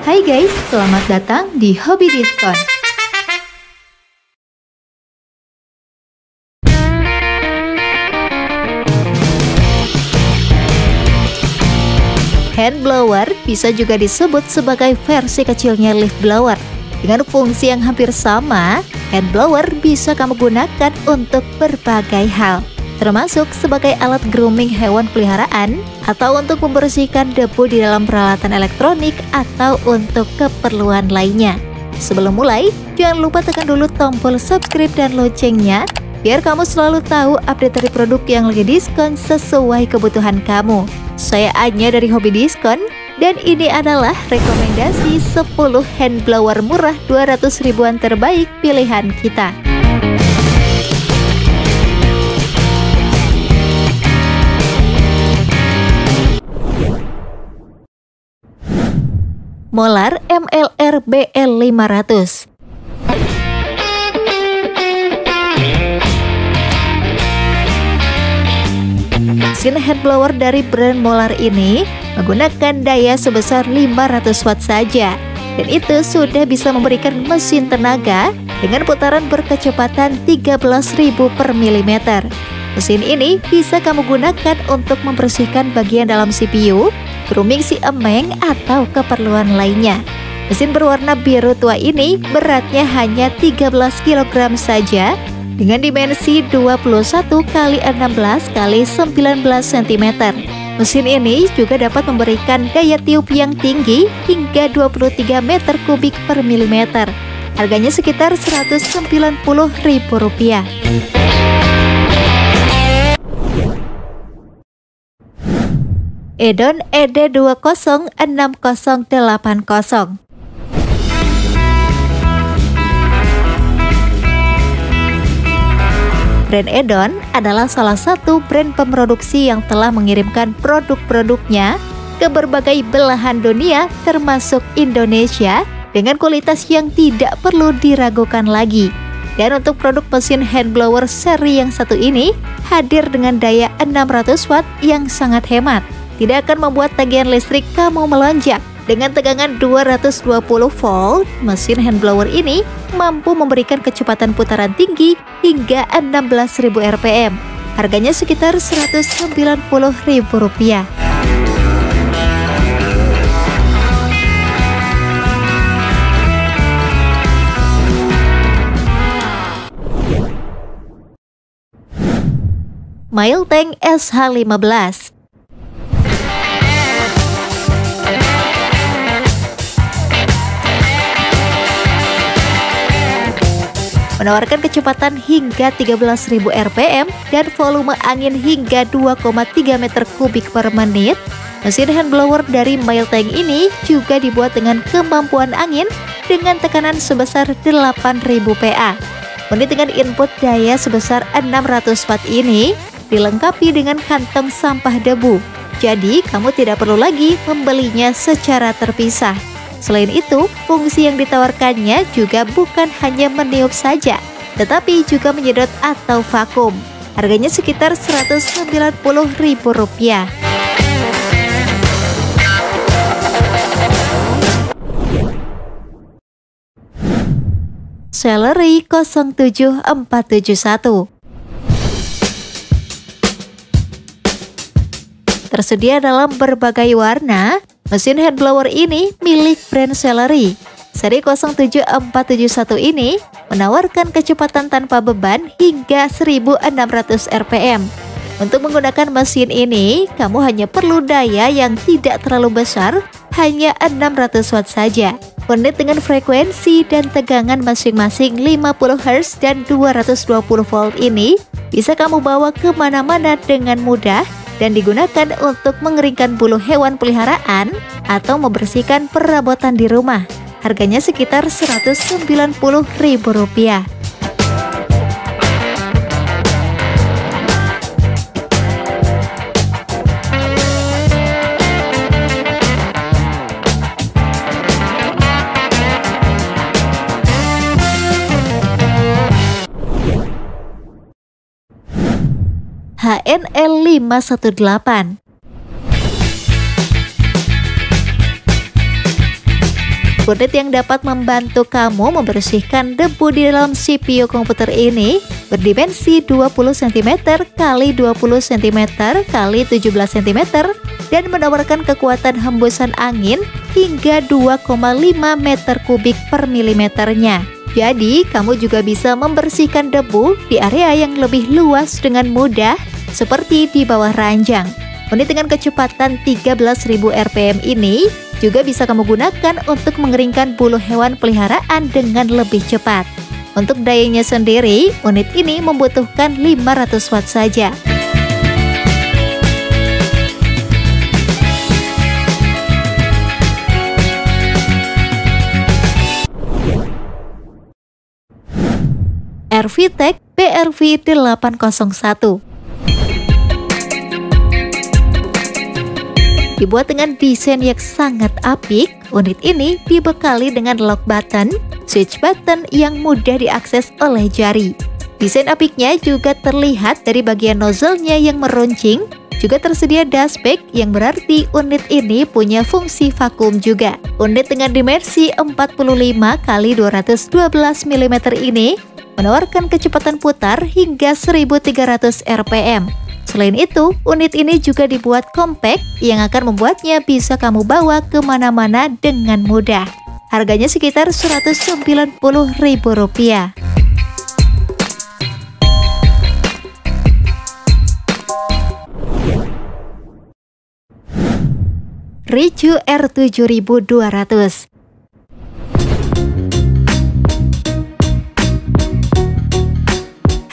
Hai guys, selamat datang di Hobi Diskon. Hand blower bisa juga disebut sebagai versi kecilnya leaf blower. Dengan fungsi yang hampir sama, hand blower bisa kamu gunakan untuk berbagai hal, termasuk sebagai alat grooming hewan peliharaan, atau untuk membersihkan debu di dalam peralatan elektronik, atau untuk keperluan lainnya. Sebelum mulai, jangan lupa tekan dulu tombol subscribe dan loncengnya, biar kamu selalu tahu update dari produk yang lagi diskon sesuai kebutuhan kamu. Saya Anya dari Hobi Diskon, dan ini adalah rekomendasi 10 hand blower murah 200 ribuan terbaik pilihan kita. Molar MLR BL500. Mesin hand blower dari brand Molar ini menggunakan daya sebesar 500 watt saja, dan itu sudah bisa memberikan mesin tenaga dengan putaran berkecepatan 13.000 per milimeter. Mesin ini bisa kamu gunakan untuk membersihkan bagian dalam CPU, grooming si emeng, atau keperluan lainnya. Mesin berwarna biru tua ini beratnya hanya 13 kg saja, dengan dimensi 21 x 16 x 19 cm. Mesin ini juga dapat memberikan daya tiup yang tinggi hingga 23 meter kubik per milimeter. Harganya sekitar Rp190.000. Edon ED206080. Brand Edon adalah salah satu brand pemroduksi yang telah mengirimkan produk-produknya ke berbagai belahan dunia termasuk Indonesia dengan kualitas yang tidak perlu diragukan lagi. Dan untuk produk mesin hand blower seri yang satu ini hadir dengan daya 600 watt yang sangat hemat. Tidak akan membuat tagihan listrik kamu melonjak. Dengan tegangan 220 volt, mesin hand blower ini mampu memberikan kecepatan putaran tinggi hingga 16.000 rpm. Harganya sekitar Rp190.000. Miltank SH15. Menawarkan kecepatan hingga 13.000 rpm dan volume angin hingga 2,3 meter kubik per menit. Mesin hand blower dari Miltank ini juga dibuat dengan kemampuan angin dengan tekanan sebesar 8.000 PA. Unit dengan input daya sebesar 600 watt ini dilengkapi dengan kantong sampah debu. Jadi, kamu tidak perlu lagi membelinya secara terpisah. Selain itu, fungsi yang ditawarkannya juga bukan hanya meniup saja, tetapi juga menyedot atau vakum. Harganya sekitar Rp190.000. Celery 07471. Tersedia dalam berbagai warna, mesin hand blower ini milik brand Celery. Seri 07471 ini menawarkan kecepatan tanpa beban hingga 1600 rpm. Untuk menggunakan mesin ini, kamu hanya perlu daya yang tidak terlalu besar, hanya 600 watt saja. Unit dengan frekuensi dan tegangan masing-masing 50 Hz dan 220 volt ini bisa kamu bawa kemana-mana dengan mudah dan digunakan untuk mengeringkan bulu hewan peliharaan atau membersihkan perabotan di rumah. Harganya sekitar Rp190.000. HNL 518. Unit yang dapat membantu kamu membersihkan debu di dalam CPU komputer ini berdimensi 20 cm x 20 cm x 17 cm dan menawarkan kekuatan hembusan angin hingga 2,5 meter kubik per milimeternya. Jadi, kamu juga bisa membersihkan debu di area yang lebih luas dengan mudah, seperti di bawah ranjang. Unit dengan kecepatan 13.000 rpm ini juga bisa kamu gunakan untuk mengeringkan bulu hewan peliharaan dengan lebih cepat. Untuk dayanya sendiri, unit ini membutuhkan 500 watt saja. RVTech BRV 801 dibuat dengan desain yang sangat apik. Unit ini dibekali dengan lock button, switch button yang mudah diakses oleh jari. Desain apiknya juga terlihat dari bagian nozzle-nya yang meruncing. Juga tersedia dashback yang berarti unit ini punya fungsi vakum juga. Unit dengan dimensi 45 x 212 mm ini menawarkan kecepatan putar hingga 1300 rpm. Selain itu, unit ini juga dibuat compact yang akan membuatnya bisa kamu bawa kemana-mana dengan mudah. Harganya sekitar Rp190.000. Riju R7200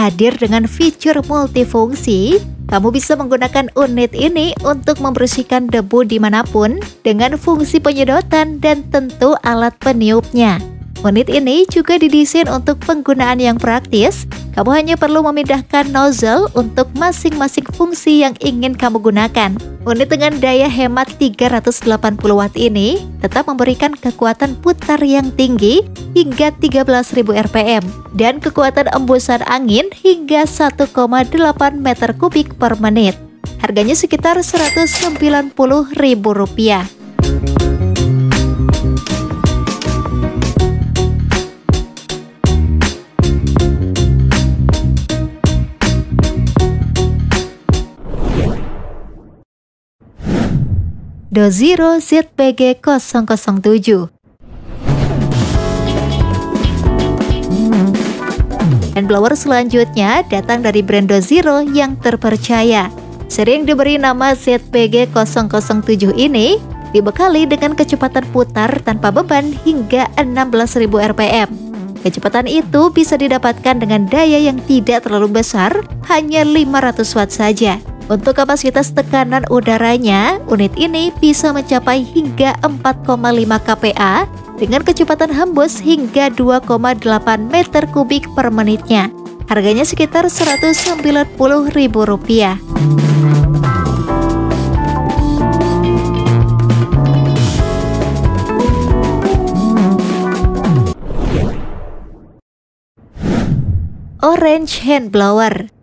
hadir dengan fitur multifungsi. Kamu bisa menggunakan unit ini untuk membersihkan debu dimanapun dengan fungsi penyedotan dan tentu alat peniupnya. Unit ini juga didesain untuk penggunaan yang praktis. Kamu hanya perlu memindahkan nozzle untuk masing-masing fungsi yang ingin kamu gunakan. Unit dengan daya hemat 380 watt ini tetap memberikan kekuatan putar yang tinggi hingga 13.000 rpm dan kekuatan embusan angin hingga 1,8 meter kubik per menit. Harganya sekitar Rp190.000. Dozero ZPG 007 hand blower selanjutnya datang dari brand Dozero yang terpercaya. Sering diberi nama ZPG 007 ini dibekali dengan kecepatan putar tanpa beban hingga 16.000 rpm. Kecepatan itu bisa didapatkan dengan daya yang tidak terlalu besar, hanya 500 watt saja. Untuk kapasitas tekanan udaranya, unit ini bisa mencapai hingga 4,5 kPa dengan kecepatan hembus hingga 2,8 meter kubik per menitnya. Harganya sekitar Rp190.000. Orange hand blower.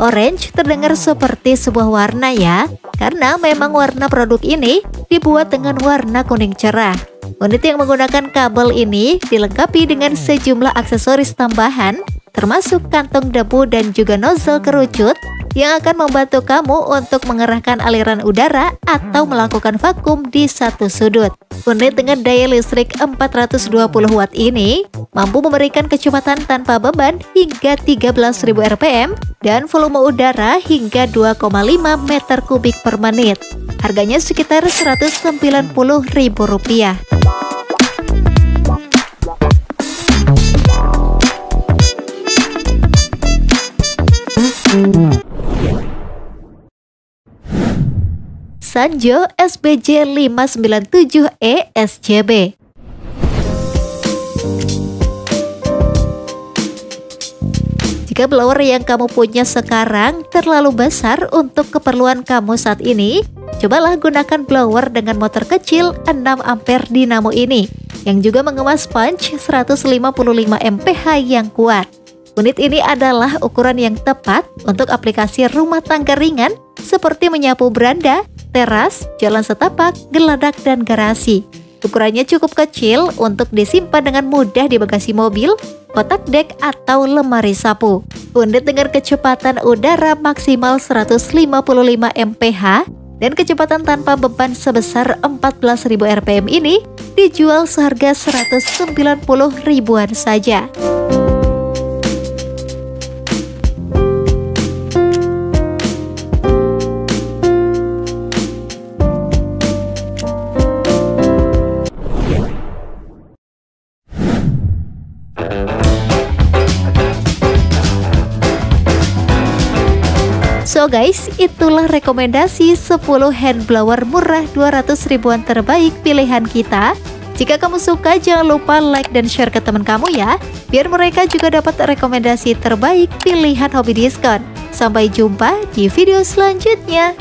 Orange terdengar seperti sebuah warna ya, karena memang warna produk ini dibuat dengan warna kuning cerah. Unit yang menggunakan kabel ini dilengkapi dengan sejumlah aksesoris tambahan, termasuk kantong debu dan juga nozzle kerucut yang akan membantu kamu untuk mengerahkan aliran udara atau melakukan vakum di satu sudut. Unit dengan daya listrik 420 watt ini mampu memberikan kecepatan tanpa beban hingga 13.000 rpm dan volume udara hingga 2,5 meter kubik per menit. Harganya sekitar Rp190.000. Sanjo SBJ 597E SCB. Jika blower yang kamu punya sekarang terlalu besar untuk keperluan kamu saat ini, cobalah gunakan blower dengan motor kecil 6 ampere dinamo ini, yang juga mengemas punch 155 mph yang kuat. Unit ini adalah ukuran yang tepat untuk aplikasi rumah tangga ringan seperti menyapu beranda, teras, jalan setapak, geladak, dan garasi. Ukurannya cukup kecil untuk disimpan dengan mudah di bagasi mobil, kotak dek, atau lemari sapu. Unit dengan kecepatan udara maksimal 155 mph dan kecepatan tanpa beban sebesar 14.000 rpm ini dijual seharga 190 ribuan saja. So guys, itulah rekomendasi 10 hand blower murah 200 ribuan terbaik pilihan kita. Jika kamu suka, jangan lupa like dan share ke teman kamu ya, biar mereka juga dapat rekomendasi terbaik pilihan hobi diskon. Sampai jumpa di video selanjutnya.